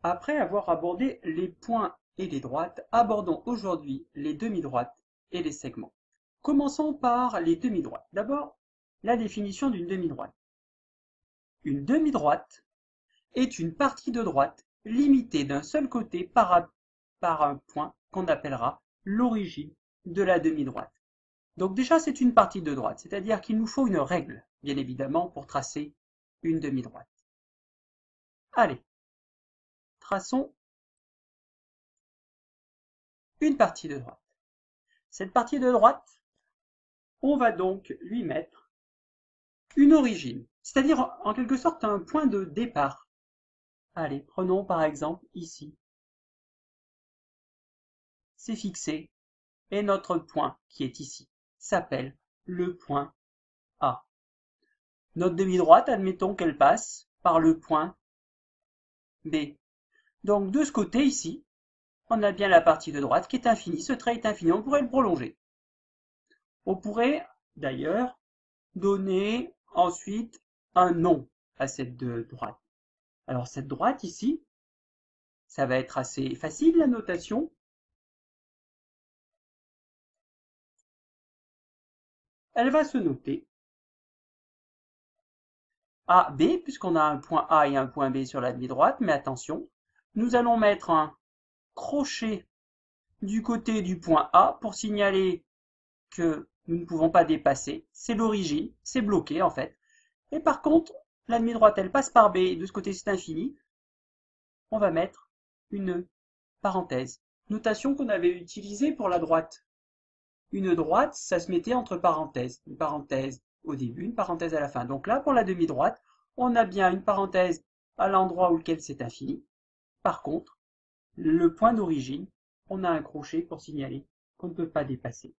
Après avoir abordé les points et les droites, abordons aujourd'hui les demi-droites et les segments. Commençons par les demi-droites. D'abord, la définition d'une demi-droite. Une demi-droite est une partie de droite limitée d'un seul côté par un point qu'on appellera l'origine de la demi-droite. Donc déjà, c'est une partie de droite, c'est-à-dire qu'il nous faut une règle, bien évidemment, pour tracer une demi-droite. Allez, traçons une partie de droite. Cette partie de droite, on va donc lui mettre une origine, c'est-à-dire en quelque sorte un point de départ. Allez, prenons par exemple ici. C'est fixé, et notre point qui est ici s'appelle le point A. Notre demi-droite, admettons qu'elle passe par le point B. Donc de ce côté ici, on a bien la partie de droite qui est infinie. Ce trait est infini, on pourrait le prolonger. On pourrait d'ailleurs donner ensuite un nom à cette droite. Alors cette droite ici, ça va être assez facile la notation. Elle va se noter AB, puisqu'on a un point A et un point B sur la demi-droite, mais attention, nous allons mettre un crochet du côté du point A pour signaler que nous ne pouvons pas dépasser. C'est l'origine, c'est bloqué en fait. Et par contre, la demi-droite, elle passe par B, et de ce côté c'est infini. On va mettre une parenthèse. Notation qu'on avait utilisée pour la droite. Une droite, ça se mettait entre parenthèses. Une parenthèse au début, une parenthèse à la fin. Donc là, pour la demi-droite, on a bien une parenthèse à l'endroit où lequel c'est infini. Par contre, le point d'origine, on a un crochet pour signaler qu'on ne peut pas dépasser.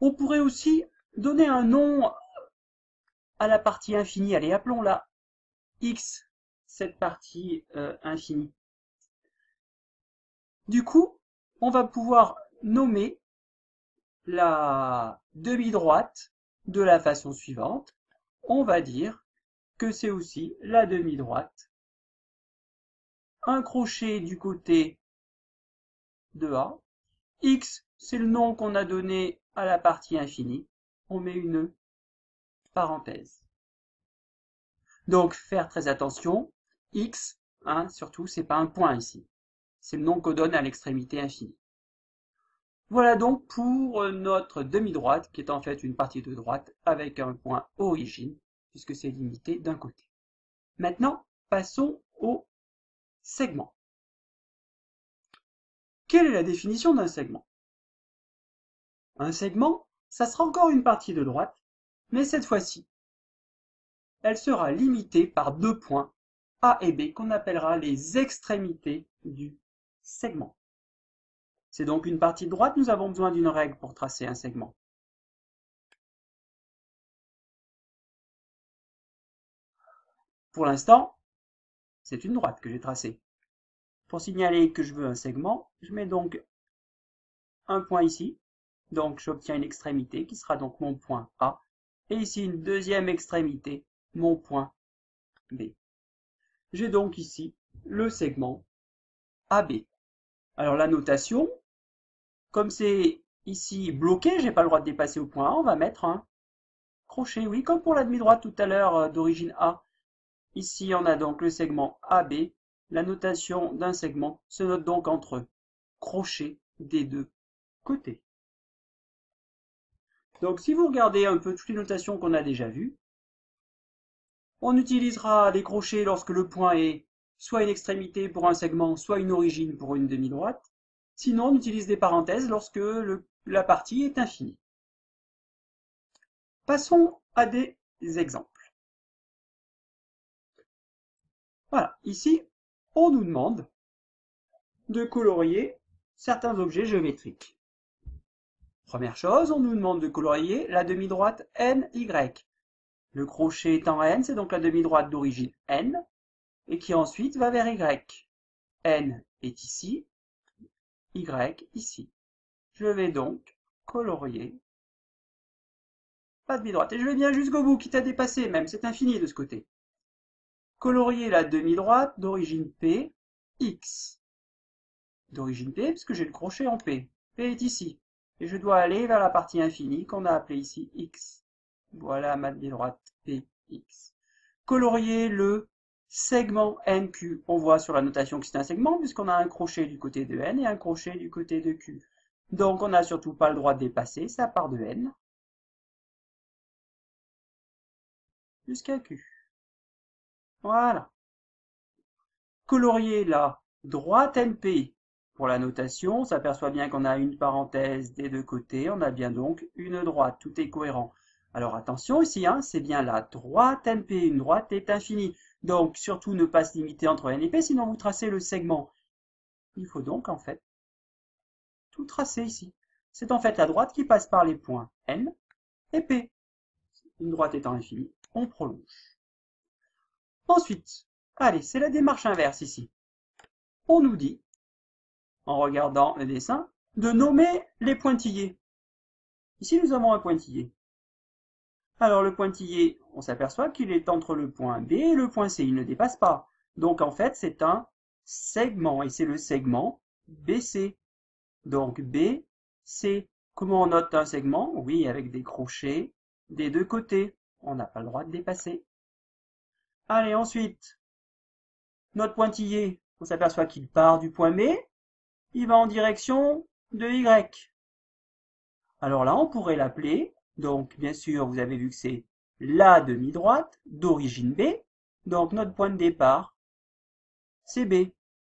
On pourrait aussi donner un nom à la partie infinie. Allez, appelons-la X, cette partie infinie. Du coup, on va pouvoir nommer la demi-droite de la façon suivante. On va dire que c'est aussi la demi-droite. Un crochet du côté de A. X, c'est le nom qu'on a donné à la partie infinie. On met une parenthèse. Donc, faire très attention. X, surtout, c'est pas un point ici. C'est le nom qu'on donne à l'extrémité infinie. Voilà donc pour notre demi-droite, qui est en fait une partie de droite avec un point origine, puisque c'est limité d'un côté. Maintenant, passons au segment. Quelle est la définition d'un segment? Un segment, ça sera encore une partie de droite, mais cette fois-ci, elle sera limitée par deux points, A et B, qu'on appellera les extrémités du segment. C'est donc une partie de droite, nous avons besoin d'une règle pour tracer un segment. Pour l'instant, c'est une droite que j'ai tracée. Pour signaler que je veux un segment, je mets donc un point ici. Donc j'obtiens une extrémité qui sera donc mon point A. Et ici une deuxième extrémité, mon point B. J'ai donc ici le segment AB. Alors la notation, comme c'est ici bloqué, j'ai pas le droit de dépasser au point A, on va mettre un crochet. Oui, comme pour la demi-droite tout à l'heure d'origine A. Ici on a donc le segment AB. La notation d'un segment se note donc entre crochets des deux côtés. Donc si vous regardez un peu toutes les notations qu'on a déjà vues, on utilisera les crochets lorsque le point est soit une extrémité pour un segment, soit une origine pour une demi-droite. Sinon, on utilise des parenthèses lorsque la partie est infinie. Passons à des exemples. Voilà, ici, on nous demande de colorier certains objets géométriques. Première chose, on nous demande de colorier la demi-droite NY. Le crochet étant N, c'est donc la demi-droite d'origine N, et qui ensuite va vers Y. N est ici, Y ici. Je vais donc colorier la demi-droite. Et je vais bien jusqu'au bout, quitte à dépasser même, c'est infini de ce côté. colorier la demi-droite d'origine P, X. D'origine P, puisque j'ai le crochet en P. P est ici. Et je dois aller vers la partie infinie qu'on a appelée ici X. Voilà ma demi-droite P, X. Colorier le segment NQ. On voit sur la notation que c'est un segment, puisqu'on a un crochet du côté de N et un crochet du côté de Q. Donc on n'a surtout pas le droit de dépasser, ça part de N jusqu'à Q. Voilà. Colorier la droite NP. Pour la notation, on s'aperçoit bien qu'on a une parenthèse des deux côtés, on a bien donc une droite, tout est cohérent. Alors attention ici, hein, c'est bien la droite NP, une droite est infinie. Donc surtout ne pas se limiter entre N et P, sinon vous tracez le segment. Il faut donc en fait tout tracer ici. C'est en fait la droite qui passe par les points N et P. Une droite étant infinie, on prolonge. Ensuite, allez, c'est la démarche inverse ici. On nous dit, en regardant le dessin, de nommer les pointillés. Ici, nous avons un pointillé. Alors, le pointillé, on s'aperçoit qu'il est entre le point B et le point C. Il ne dépasse pas. Donc, en fait, c'est un segment. Et c'est le segment BC. Donc, BC. Comment on note un segment? Oui, avec des crochets des deux côtés. On n'a pas le droit de dépasser. Allez, ensuite, notre pointillé, on s'aperçoit qu'il part du point B. Il va en direction de Y. Alors là, on pourrait l'appeler, donc bien sûr, vous avez vu que c'est la demi-droite d'origine B. Donc notre point de départ, c'est B.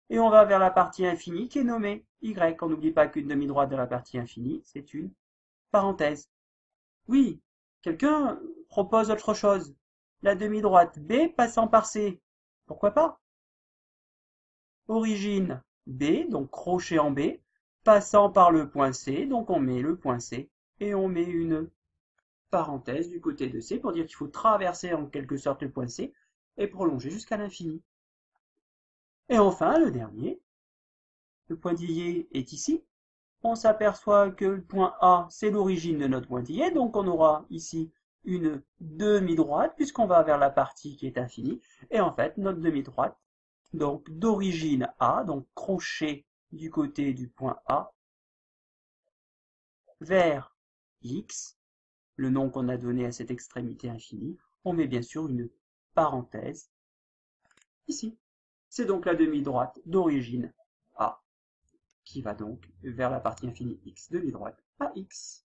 Et on va vers la partie infinie qui est nommée Y. On n'oublie pas qu'une demi-droite de la partie infinie, c'est une parenthèse. Oui, quelqu'un propose autre chose. La demi-droite B passant par C. Pourquoi pas? Origine B, donc crochet en B, passant par le point C, donc on met le point C et on met une parenthèse du côté de C pour dire qu'il faut traverser en quelque sorte le point C et prolonger jusqu'à l'infini. Et enfin, le dernier, le pointillé est ici. On s'aperçoit que le point A, c'est l'origine de notre pointillé, donc on aura ici une demi-droite puisqu'on va vers la partie qui est infinie. Et en fait, notre demi-droite, donc d'origine A, donc crochet du côté du point A, vers X, le nom qu'on a donné à cette extrémité infinie, on met bien sûr une parenthèse ici. C'est donc la demi-droite d'origine A qui va donc vers la partie infinie X, demi-droite à X.